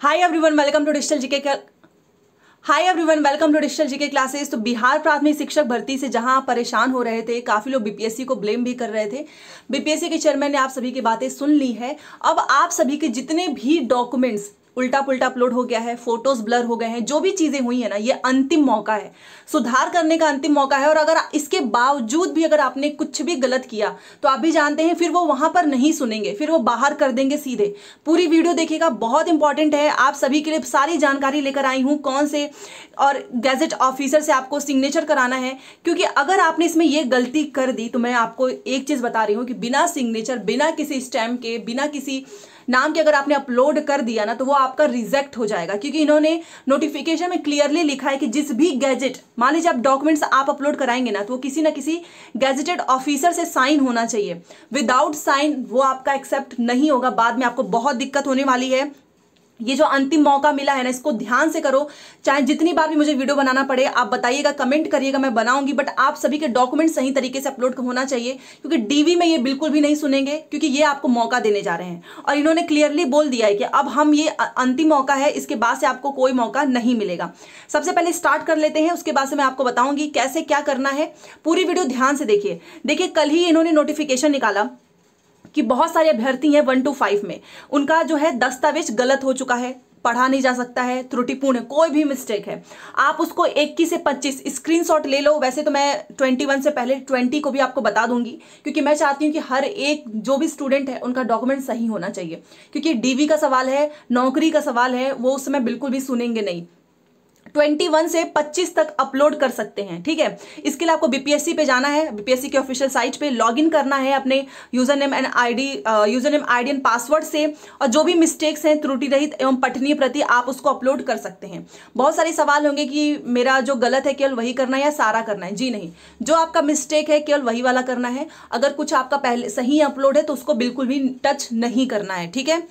Hi everyone, welcome to digital GK classes. तो बिहार प्राथमिक शिक्षक भर्ती से जहां परेशान हो रहे थे, काफी लोग बीपीएससी को ब्लेम भी कर रहे थे। बीपीएससी के चेयरमैन ने आप सभी की बातें सुन ली है। अब आप सभी के जितने भी डॉक्यूमेंट्स उल्टा पुल्टा अपलोड हो गया है, फोटोज ब्लर हो गए हैं, जो भी चीजें हुई है ना, ये अंतिम मौका है, सुधार करने का अंतिम मौका है। और अगर इसके बावजूद भी अगर आपने कुछ भी गलत किया तो आप भी जानते हैं फिर वो वहां पर नहीं सुनेंगे, फिर वो बाहर कर देंगे सीधे। पूरी वीडियो देखिएगा, बहुत इंपॉर्टेंट है। आप सभी के लिए सारी जानकारी लेकर आई हूं, कौन से और गैजेट ऑफिसर से आपको सिग्नेचर कराना है। क्योंकि अगर आपने इसमें ये गलती कर दी तो मैं आपको एक चीज बता रही हूं कि बिना सिग्नेचर, बिना किसी स्टैम्प के, बिना किसी नाम के अगर आपने अपलोड कर दिया ना तो वो आपका रिजेक्ट हो जाएगा। क्योंकि इन्होंने नोटिफिकेशन में क्लियरली लिखा है कि जिस भी गैजेट, मान लीजिए आप डॉक्यूमेंट्स आप अपलोड कराएंगे ना, तो वो किसी ना किसी गैजेटेड ऑफिसर से साइन होना चाहिए। विदाउट साइन वो आपका एक्सेप्ट नहीं होगा। बाद में आपको बहुत दिक्कत होने वाली है। ये जो अंतिम मौका मिला है ना, इसको ध्यान से करो। चाहे जितनी बार भी मुझे वीडियो बनाना पड़े, आप बताइएगा, कमेंट करिएगा, मैं बनाऊंगी। बट आप सभी के डॉक्यूमेंट सही तरीके से अपलोड होना चाहिए। क्योंकि डीवी में ये बिल्कुल भी नहीं सुनेंगे, क्योंकि ये आपको मौका देने जा रहे हैं। और इन्होंने क्लियरली बोल दिया है कि अब हम, ये अंतिम मौका है, इसके बाद से आपको कोई मौका नहीं मिलेगा। सबसे पहले स्टार्ट कर लेते हैं, उसके बाद से मैं आपको बताऊंगी कैसे क्या करना है। पूरी वीडियो ध्यान से देखिए। कल ही इन्होंने नोटिफिकेशन निकाला कि बहुत सारे अभ्यर्थी हैं 1 to 5 में, उनका जो है दस्तावेज गलत हो चुका है, पढ़ा नहीं जा सकता है, त्रुटिपूर्ण है, कोई भी मिस्टेक है। आप उसको 21 से 25 स्क्रीनशॉट ले लो। वैसे तो मैं 21 से पहले 20 को भी आपको बता दूंगी, क्योंकि मैं चाहती हूँ कि हर एक जो भी स्टूडेंट है उनका डॉक्यूमेंट सही होना चाहिए। क्योंकि डीवी का सवाल है, नौकरी का सवाल है, वो उस समय बिल्कुल भी सुनेंगे नहीं। 21 से 25 तक अपलोड कर सकते हैं, ठीक है। इसके लिए आपको बीपीएससी पे जाना है, बीपीएससी के ऑफिशियल साइट पे लॉगिन करना है अपने user name ID and password से। और जो भी मिस्टेक्स हैं, त्रुटि रहित एवं पठनीय प्रति, आप उसको अपलोड कर सकते हैं। बहुत सारे सवाल होंगे कि मेरा जो गलत है केवल वही करना है या सारा करना है। जी नहीं, जो आपका मिस्टेक है केवल वही वाला करना है। अगर कुछ आपका पहले सही अपलोड है तो उसको बिल्कुल भी टच नहीं करना है, ठीक है।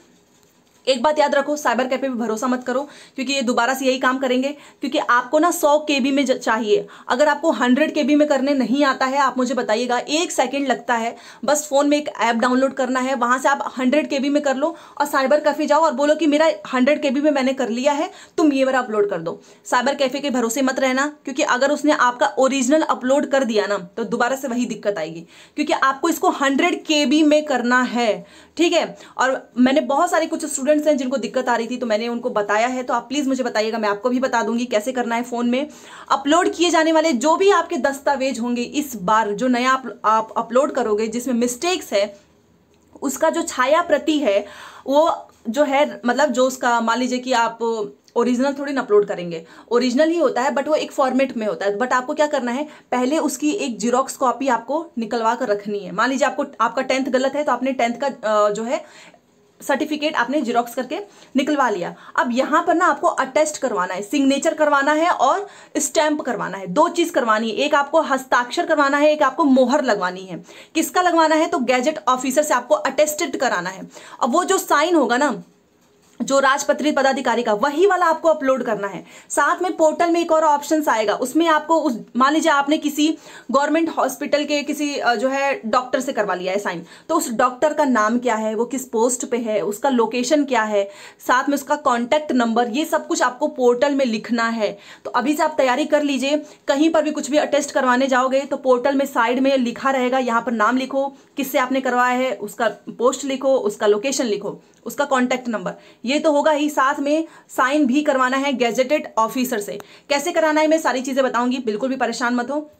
एक बात याद रखो, साइबर कैफे पे भरोसा मत करो, क्योंकि ये दोबारा से यही काम करेंगे। क्योंकि आपको ना 100 KB में चाहिए। अगर आपको 100 KB में करने नहीं आता है, आप मुझे बताइएगा। 1 सेकंड लगता है, बस फोन में एक ऐप डाउनलोड करना है, वहां से आप 100 KB में कर लो और साइबर कैफे जाओ और बोलो कि मेरा 100 KB में मैंने कर लिया है, तुम ये मेरा अपलोड कर दो। साइबर कैफे के भरोसे मत रहना, क्योंकि अगर उसने आपका ओरिजिनल अपलोड कर दिया ना तो दोबारा से वही दिक्कत आएगी। क्योंकि आपको इसको 100 KB में करना है, ठीक है। और मैंने बहुत सारे कुछ स्टूडेंट्स हैं जिनको दिक्कत आ रही थी, तो मैंने उनको बताया है। तो आप प्लीज मुझे बताइएगा, मैं आपको भी बता दूंगी कैसे करना है। फोन में अपलोड किए जाने वाले जो भी आपके दस्तावेज होंगे, इस बार जो नया आप अपलोड करोगे जिसमें मिस्टेक्स है, उसका जो छाया प्रति है वो जो है, मतलब जो उसका, मान लीजिए कि आप ओरिजिनल थोड़ी ना अपलोड करेंगे, ओरिजिनल ही होता है बट वो एक फॉर्मेट में होता है। बट आपको क्या करना है, पहले उसकी एक जीरोक्स कॉपी आपको निकलवा कर रखनी है। मान लीजिए आपका 10th गलत है, तो आपने 10th का जो है सर्टिफिकेट आपने जीरोक्स करके निकलवा लिया। अब यहां पर ना आपको अटेस्ट करवाना है, सिग्नेचर करवाना है और स्टैंप करवाना है। 2 चीज करवानी है, एक आपको हस्ताक्षर करवाना है, एक आपको मोहर लगवानी है। किसका लगवाना है, तो गैजेट ऑफिसर से आपको अटेस्टेड कराना है। अब वो जो साइन होगा ना, जो राजपत्रित पदाधिकारी का, वही वाला आपको अपलोड करना है। साथ में पोर्टल में एक और ऑप्शन आएगा, उसमें आपको मान लीजिए आपने किसी गवर्नमेंट हॉस्पिटल के किसी जो है डॉक्टर से करवा लिया है साइन, तो उस डॉक्टर का नाम क्या है, वो किस पोस्ट पे है, उसका लोकेशन क्या है, साथ में उसका कॉन्टैक्ट नंबर, ये सब कुछ आपको पोर्टल में लिखना है। तो अभी से आप तैयारी कर लीजिए। कहीं पर भी कुछ भी अटेस्ट करवाने जाओगे तो पोर्टल में साइड में लिखा रहेगा, यहाँ पर नाम लिखो, किससे आपने करवाया है, उसका पोस्ट लिखो, उसका लोकेशन लिखो, उसका कॉन्टैक्ट नंबर, ये तो होगा ही। साथ में साइन भी करवाना है गैजेटेड ऑफिसर से। कैसे कराना है मैं सारी चीजें बताऊंगी, बिल्कुल भी परेशान मत हो।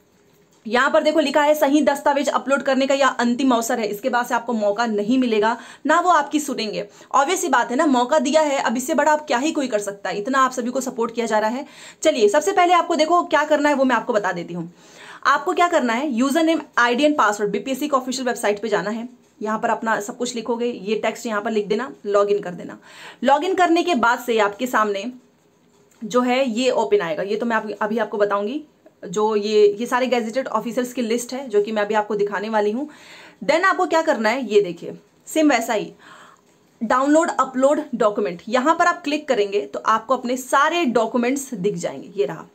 यहां पर देखो लिखा है सही दस्तावेज अपलोड करने का यह अंतिम अवसर है, इसके बाद से आपको मौका नहीं मिलेगा, ना वो आपकी सुनेंगे। ऑब्वियस सी बात है ना, मौका दिया है, अब इससे बड़ा आप क्या ही कोई कर सकता है। इतना आप सभी को सपोर्ट किया जा रहा है। चलिए सबसे पहले आपको देखो क्या करना है, वो मैं आपको बता देती हूँ। आपको क्या करना है, user name ID and password, BPSC के ऑफिशियल वेबसाइट पे जाना है। यहाँ पर अपना सब कुछ लिखोगे, ये टेक्स्ट यहाँ पर लिख देना, लॉगिन कर देना। लॉगिन करने के बाद से आपके सामने जो है ये ओपन आएगा। ये तो मैं अभी आपको बताऊंगी। जो ये सारे गैजेटेड ऑफिसर्स की लिस्ट है, जो कि मैं अभी आपको दिखाने वाली हूँ। देन आपको क्या करना है, ये देखिए सेम वैसा ही डाउनलोड अपलोड डॉक्यूमेंट, यहां पर आप क्लिक करेंगे तो आपको अपने सारे डॉक्यूमेंट्स दिख जाएंगे। ये रहा,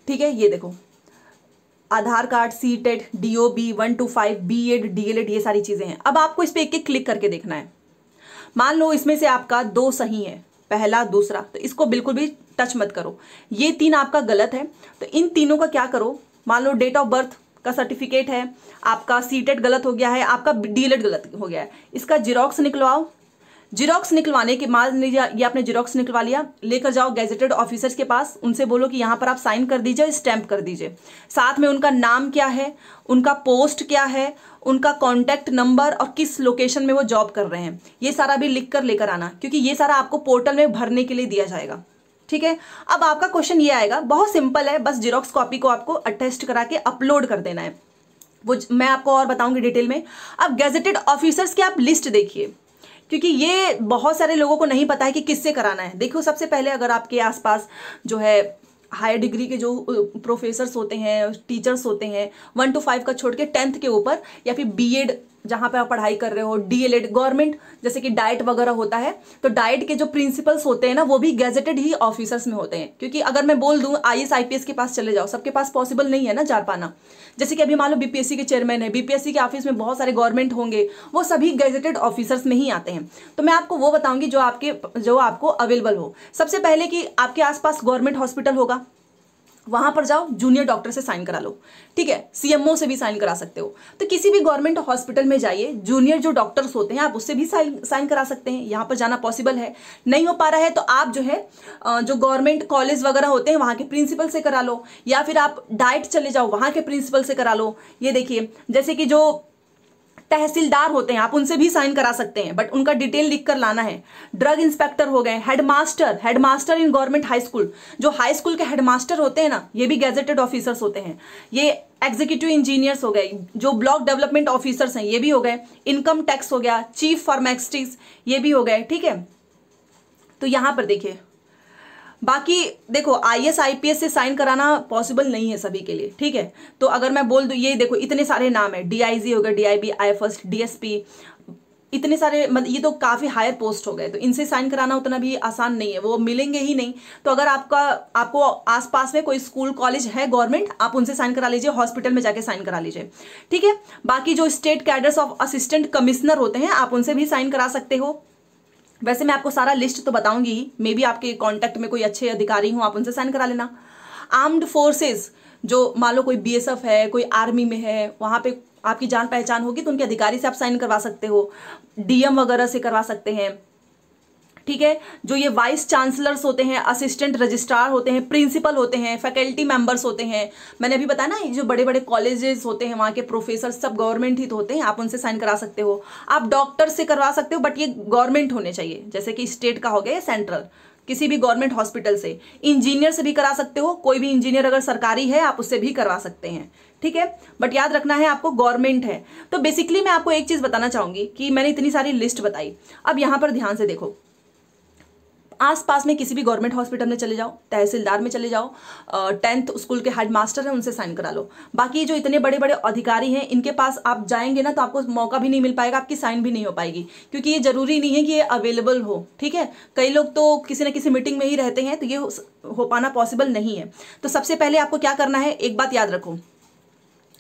ठीक है। ये देखो, Aadhaar card, CTET, DOB 1 to 5, BEd, DElEd, ये सारी चीजें हैं। अब आपको इस पे एक एक क्लिक करके देखना है। मान लो इसमें से आपका 2 सही है, पहला दूसरा, तो इसको बिल्कुल भी टच मत करो। ये 3 आपका गलत है, तो इन तीनों का क्या करो, मान लो डेट ऑफ बर्थ का सर्टिफिकेट है आपका, सीटेट गलत हो गया है, आपका डीएलएड गलत हो गया है, इसका जिरोक्स निकलवाओ। जिरोक्स निकलवाने के मान लीजिए ये आपने जिरोक्स निकलवा लिया, लेकर जाओ गैजेटेड ऑफिसर्स के पास, उनसे बोलो कि यहाँ पर आप साइन कर दीजिए, स्टैंप कर दीजिए। साथ में उनका नाम क्या है, उनका पोस्ट क्या है, उनका कॉन्टैक्ट नंबर और किस लोकेशन में वो जॉब कर रहे हैं, ये सारा भी लिख कर लेकर आना, क्योंकि ये सारा आपको पोर्टल में भरने के लिए दिया जाएगा। ठीक है, अब आपका क्वेश्चन ये आएगा, बहुत सिंपल है, बस जिरोक्स कॉपी को आपको अटेस्ट करा के अपलोड कर देना है, वो मैं आपको और बताऊंगी डिटेल में। अब गैजेटेड ऑफिसर्स की आप लिस्ट देखिए, क्योंकि ये बहुत सारे लोगों को नहीं पता है कि किससे कराना है। देखो सबसे पहले अगर आपके आसपास जो है हायर डिग्री के जो प्रोफेसर्स होते हैं, टीचर्स होते हैं, 1 to 5 का छोड़ के 10th के ऊपर, या फिर बीएड जहाँ पे आप पढ़ाई कर रहे हो, डीएलएड, गवर्नमेंट जैसे कि डाइट वगैरह होता है, तो डाइट के जो प्रिंसिपल्स होते हैं ना, वो भी गैजेटेड ही ऑफिसर्स में होते हैं। क्योंकि अगर मैं बोल दूं आईएएस आईपीएस के पास चले जाओ, सबके पास पॉसिबल नहीं है ना जा पाना। जैसे कि अभी मान लो बीपीएससी के चेयरमैन है, बीपीएससी के ऑफिस में बहुत सारे गवर्नमेंट होंगे, वो सभी गैजेटेड ऑफिसर्स में ही आते हैं। तो मैं आपको वो बताऊंगी जो आपको अवेलेबल हो। सबसे पहले कि आपके आसपास गवर्नमेंट हॉस्पिटल होगा, वहां पर जाओ, जूनियर डॉक्टर से साइन करा लो। ठीक है, सीएमओ से भी साइन करा सकते हो। तो किसी भी गवर्नमेंट हॉस्पिटल में जाइए, जूनियर जो डॉक्टर्स होते हैं आप उससे भी साइन करा सकते हैं। यहाँ पर जाना पॉसिबल है, नहीं हो पा रहा है तो आप जो है जो गवर्नमेंट कॉलेज वगैरह होते हैं वहाँ के प्रिंसिपल से करा लो, या फिर आप डाइट चले जाओ, वहाँ के प्रिंसिपल से करा लो। ये देखिए जैसे कि जो तहसीलदार होते हैं आप उनसे भी साइन करा सकते हैं, बट उनका डिटेल लिख कर लाना है। ड्रग इंस्पेक्टर हो गए, headmaster in government high school, जो हाई स्कूल के हेडमास्टर होते हैं ना, ये भी गैजेटेड ऑफिसर्स होते हैं। ये एग्जीक्यूटिव इंजीनियर्स हो गए, जो ब्लॉक डेवलपमेंट ऑफिसर्स हैं ये भी हो गए। इनकम टैक्स हो गया, चीफ फार्मेसिस्ट ये भी हो गए। ठीक है, तो यहां पर देखिए, बाकी देखो आईएएस आईपीएस से साइन कराना पॉसिबल नहीं है सभी के लिए। ठीक है, तो अगर मैं बोल दूं, ये देखो इतने सारे नाम है, डीआईजी हो गया, डीआईबी, आईएफएस, डीएसपी, इतने सारे, मतलब ये तो काफी हायर पोस्ट हो गए, तो इनसे साइन कराना उतना भी आसान नहीं है, वो मिलेंगे ही नहीं। तो अगर आपको आसपास में कोई स्कूल कॉलेज है गवर्नमेंट, आप उनसे साइन करा लीजिए, हॉस्पिटल में जाके साइन करा लीजिए। ठीक है, बाकी जो state cadres of assistant commissioner होते हैं आप उनसे भी साइन करा सकते हो। वैसे मैं आपको सारा लिस्ट तो बताऊंगी ही, मे बी आपके कांटेक्ट में कोई अच्छे अधिकारी हो, आप उनसे साइन करा लेना। आर्म्ड फोर्सेस, जो मान लो कोई बीएसएफ है, कोई आर्मी में है, वहां पे आपकी जान पहचान होगी तो उनके अधिकारी से आप साइन करवा सकते हो, डीएम वगैरह से करवा सकते हैं। ठीक है, जो ये वाइस चांसलर्स होते हैं, असिस्टेंट रजिस्ट्रार होते हैं, प्रिंसिपल होते हैं, फैकल्टी मेंबर्स होते हैं, मैंने अभी बताया ना, ये जो बड़े बड़े कॉलेजेस होते हैं वहाँ के प्रोफेसर सब गवर्नमेंट ही तो होते हैं, आप उनसे साइन करा सकते हो। आप डॉक्टर से करवा सकते हो, बट ये गवर्नमेंट होने चाहिए, जैसे कि स्टेट का हो गया या सेंट्रल, किसी भी गवर्नमेंट हॉस्पिटल से। इंजीनियर से भी करा सकते हो, कोई भी इंजीनियर अगर सरकारी है आप उससे भी करवा सकते हैं। ठीक है, बट याद रखना है आपको गवर्नमेंट है। तो बेसिकली मैं आपको एक चीज बताना चाहूंगी कि मैंने इतनी सारी लिस्ट बताई, अब यहां पर ध्यान से देखो, आसपास में किसी भी गवर्नमेंट हॉस्पिटल में चले जाओ, तहसीलदार में चले जाओ, 10th स्कूल के हेडमास्टर हैं उनसे साइन करा लो। बाकी जो इतने बड़े बड़े अधिकारी हैं इनके पास आप जाएंगे ना तो आपको मौका भी नहीं मिल पाएगा, आपकी साइन भी नहीं हो पाएगी, क्योंकि ये जरूरी नहीं है कि ये अवेलेबल हो। ठीक है, कई लोग तो किसी न किसी मीटिंग में ही रहते हैं, तो ये हो पाना पॉसिबल नहीं है। तो सबसे पहले आपको क्या करना है, एक बात याद रखो,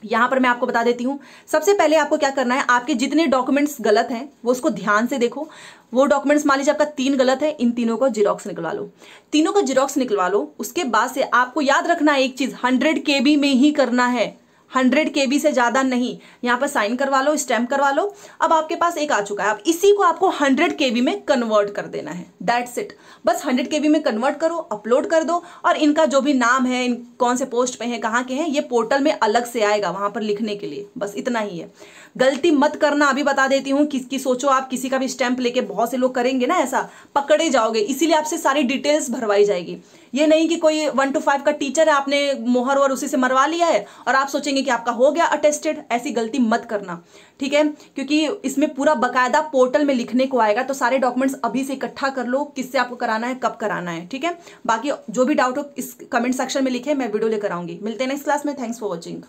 यहां पर मैं आपको बता देती हूं। सबसे पहले आपको क्या करना है, आपके जितने डॉक्यूमेंट्स गलत हैं वो उसको ध्यान से देखो। वो डॉक्यूमेंट्स मान लीजिए आपका 3 गलत है, इन तीनों को जिरोक्स निकलवा लो, तीनों का जिरोक्स निकलवा लो। उसके बाद से आपको याद रखना है एक चीज, 100 KB में ही करना है, 100 KB से ज्यादा नहीं। यहाँ पर साइन करवा लो, स्टैम्प करवा लो। अब आपके पास एक आ चुका है, अब इसी को आपको 100 KB में कन्वर्ट कर देना है, दैट्स इट। बस 100 KB में कन्वर्ट करो, अपलोड कर दो, और इनका जो भी नाम है, इन कौन से पोस्ट पे है, कहाँ के हैं, ये पोर्टल में अलग से आएगा वहां पर लिखने के लिए, बस इतना ही है। गलती मत करना, अभी बता देती हूँ, किसकी सोचो आप किसी का भी स्टैंप लेके, बहुत से लोग करेंगे ना ऐसा, पकड़े जाओगे, इसीलिए आपसे सारी डिटेल्स भरवाई जाएगी। ये नहीं कि कोई 1 to 5 का टीचर है, आपने मोहर और उसी से मरवा लिया है और आप सोचेंगे कि आपका हो गया अटेस्टेड, ऐसी गलती मत करना। ठीक है, क्योंकि इसमें पूरा बकायदा पोर्टल में लिखने को आएगा, तो सारे डॉक्यूमेंट्स अभी से इकट्ठा कर लो, किससे आपको कराना है, कब कराना है। ठीक है, बाकी जो भी डाउट हो इस कमेंट सेक्शन में लिखे, मैं वीडियो लेकर आऊंगी। मिलते हैं नेक्स्ट क्लास में, थैंक्स फॉर वॉचिंग।